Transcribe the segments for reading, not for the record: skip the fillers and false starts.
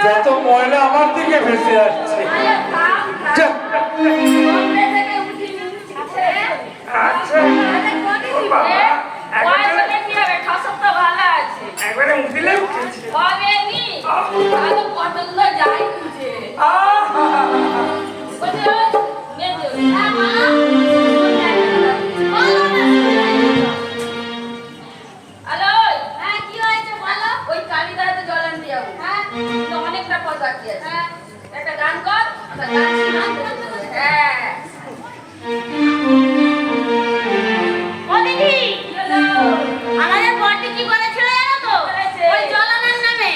যত ময়লা আমার দিকে ভেসে আসছে। একটা গান কর, আমাদের বড়টি কি করেছিল জানো তো? ওই জলানার নামে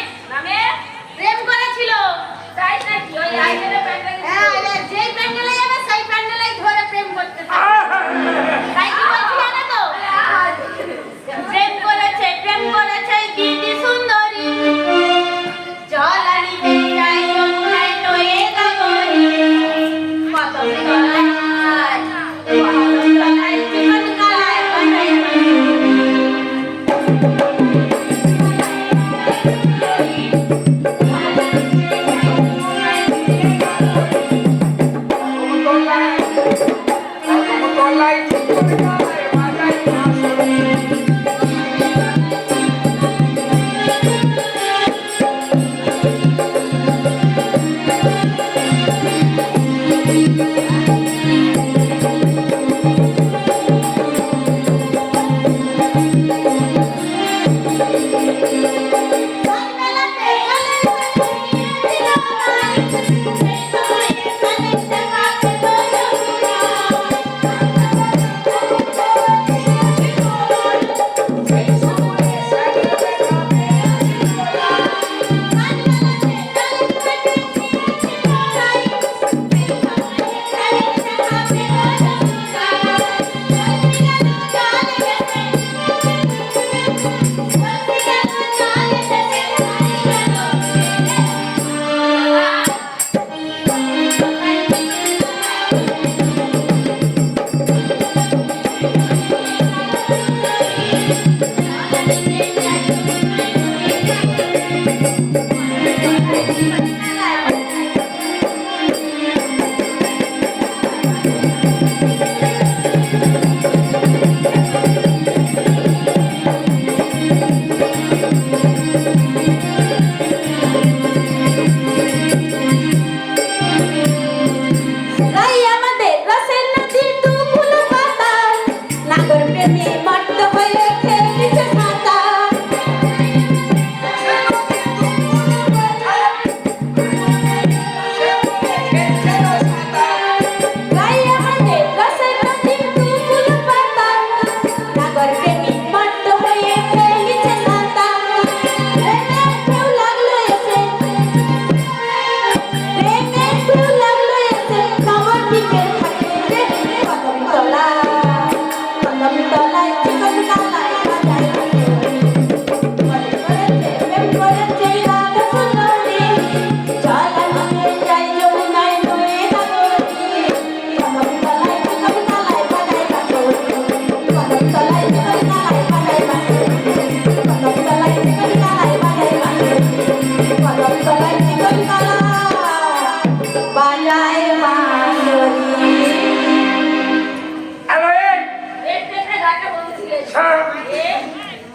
প্রেম করেছিল। তাই নাকি? ওই আইনের প্যান্ডেলে, যেই প্যান্ডেলে যাবে সেই প্যান্ডেলেই ধরে প্রেম করতে থাকে। তাই কি বলছি জানো তো? প্রেম করেছে দিদি সুন্দরী, জলানিতে যাই যমুনায় নয়ে গগরি, কত গলায় গলায় জীবন কালায় বানাই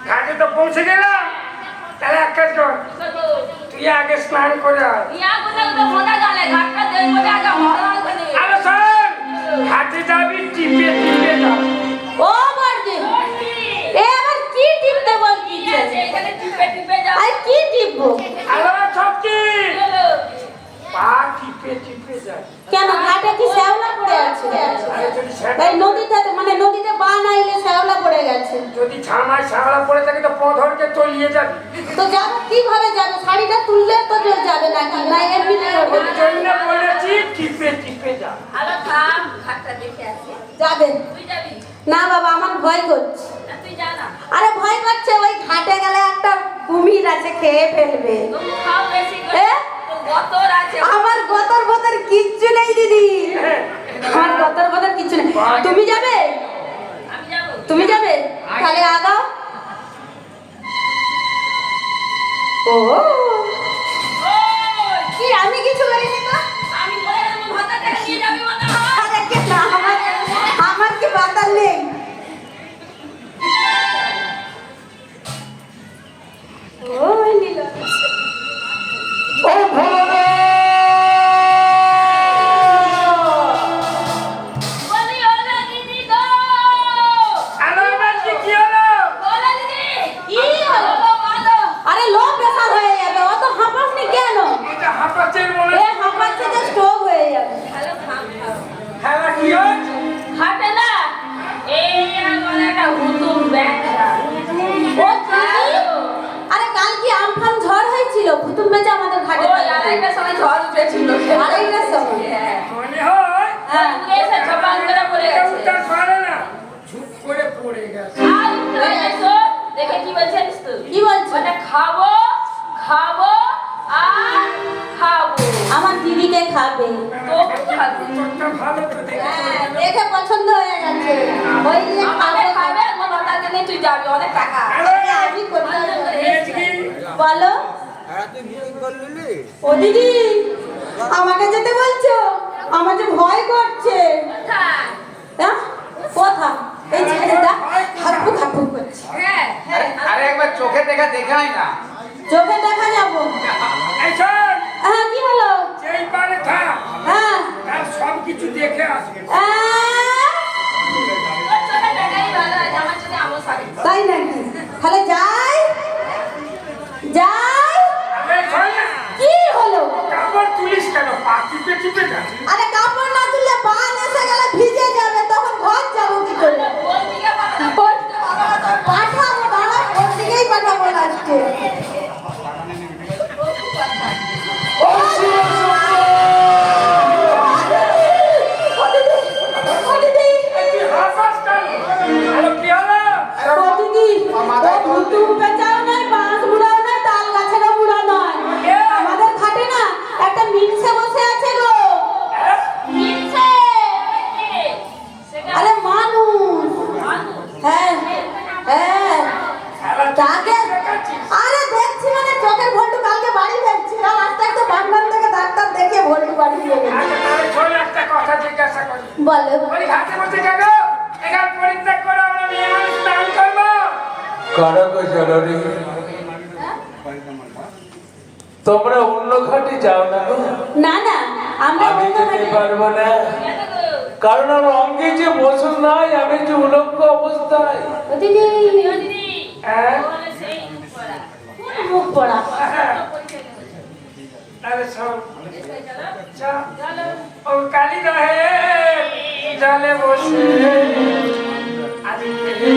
ঘাটে তো পৌঁছে গেলাম, তাহলে এক কাজ কর, তুই আগে স্নান করে আয়। আরে শোন, ঘাটে যাবি টিপে টিপে যাবি। ও বর্দি, এ আবার কি টিপতে বলছিস? আই কি টিপবো? আরে সবজি পা টিপে টিপে যায়। কেন ঘাটে কি শ্যাওলা পড়ে আছে? এই নদীতে মানে নদীতে বান আইলে শ্যাওলা পড়ে গেছে। যদি ছামায় শ্যাওলা পড়ে থাকে তো পধরকে তলিয়ে যাবি। তো যাবো কিভাবে যাবে? শাড়িটা তুললে তো যাবে নাকি? না এমনিতে ওই জন্য বলেছি টিপে টিপে যা। আলো থাম, ঘাটটা দেখে আসি। যাবে? তুই যাবি? না বাবা, আমার ভয় করছে। তুই যা না। আরে ভয় করছে, ওই ঘাটে গেলে একটা কুমির আছে, খেয়ে ফেলবে। তুমি খাও বেশি করে। গতর আছে। আমার গতর বতর কিচ্ছু নেই দিদি, আমার গতর বতর কিচ্ছু নেই। তুমি যাবে? আমি যাব। তুমি যাবে? তাহলে আগাও। ও কি আমি কিছু করিনি তো? আমি বলে দেব ভাতাটা নিয়ে যাবি মনে হয়। আরে কে না, আমার কি ভাতা নেই? ওই নীল ও ভোলা বলি ওলা দিদি গো। আলো বাকি কি হলো? ওলা দিদি কি হলো? বলো। আরে লো প্রেসার হয়ে যাবে, অত হাঁপাসনি কেন? এটা হাঁপাচ্ছের মনে। এ হাঁপাচ্ছে যে স্ট্রোক হয়ে যাবে। হ্যালো থাম থাম। হ্যাঁ কি হচ্ছে? হাঁটে না এই বলে একটা হুতুম ব্যাংরা। ও দিদি, আরে কাল কি আমফান ঝড় হয়েছিল? হুতুম বেচে আমাদের ঘাটে। ওই আড়াইটার সময় ঝড় উঠেছিল। আড়াইটার সময়? মনে হয় হ্যাঁ এসে ঝপাং করে পড়ে গেছে। উত্তর পারে না, ঝুপ করে পড়ে গেছে। আর উঠতে গেছো, দেখে কি বলছিস তুই? কি বলছিস? ওটা খাবো খাবো আর খাবো। আমার দিদিকে খাবে তো খাবে। তোরটা ভালো তো দেখে। হ্যাঁ দেখে পছন্দ হয়ে গেছে। ওই যে খাবে খাবে আমার ভাতাকে নিয়ে তুই যাবি, অনেক টাকা আমি করতে বলো। ও দিদি আমাকে যেতে বলছো? আমার যে ভয় করছে। হ্যাঁ কোথা? এই ছেলেটা হাঁটু হাঁটু করছে। আরে একবার চোখে দেখাই না। চোখে দেখা যাবো। এই শোন, হ্যাঁ কি হলো? যেই পারে থাক, হ্যাঁ তার সব কিছু দেখে আসবে। তাই নাকি? তাহলে যাই যাই। আরে শোন না, কি হলো? কাপড় তুলিস কেন? পা টিপে টিপে যা। আরে কাপড় না তুললে বান এসে গেলে ভিজে যাবে, তখন ঘর যাবো কি করে? পাঠাবো দাঁড়া, ওর দিকেই পাঠাবো লাস্টে। ও শিব শম্ভু! ও দিদি, ও দিদি, এই তুই হাঁপাস কেন? আরে কি হলো? ও দিদি, ও ভুতুম পেঁচাও নয়, বাঁশ মুড়াও নয়, তাল গাছেরও মুড়া নয়। আমাদের ঘাটে না একটা মিনসে বসে আছে গো। বলো ওই ঘাটে বসে কেন এখান পরিত্যাগ করে আমরা মেয়ে মানুষ স্নান করবো কারা গো জননী তোমরা অন্য ঘাটে যাও না গো না না আমরা আমি অন্য যেতে ঘাটে পারবো না কারণ আমার অঙ্গে যে বসন নাই আমি যে উলঙ্গ অবস্থায় ও দিদি হ্যাঁ মুখ পড়া তাহলে শোন ও কালী দহে জলে বসে আজ ওই যে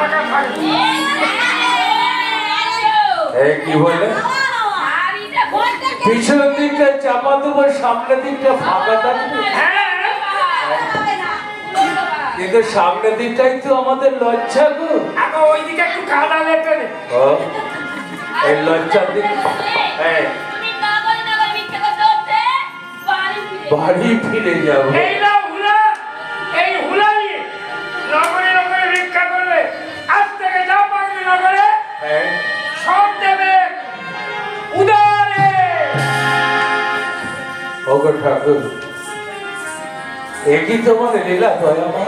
ফাঁকা থাকবে। এই কি বলে পিছনের দিকটা চাপা দেবো, সামনের দিকটা ফাঁকা থাকবে। হ্যাঁ, কিন্তু সামনের দিকটাই তো আমাদের লজ্জা গো। এখন ওইদিকে একটু কাদা লেপে নে। ও, এই লজ্জার দিক হ্যাঁ, বাড়ি ফিরে যাবো। এই নাও হুলা, এই হুলা নিয়ে নগরে নগরে ভিক্ষা করবে। আজ থেকে যাও পাগলি নগরে, হ্যাঁ, সব দেবে উদারে। ওগো ঠাকুর, একই তোমার লীলা দয়া মা।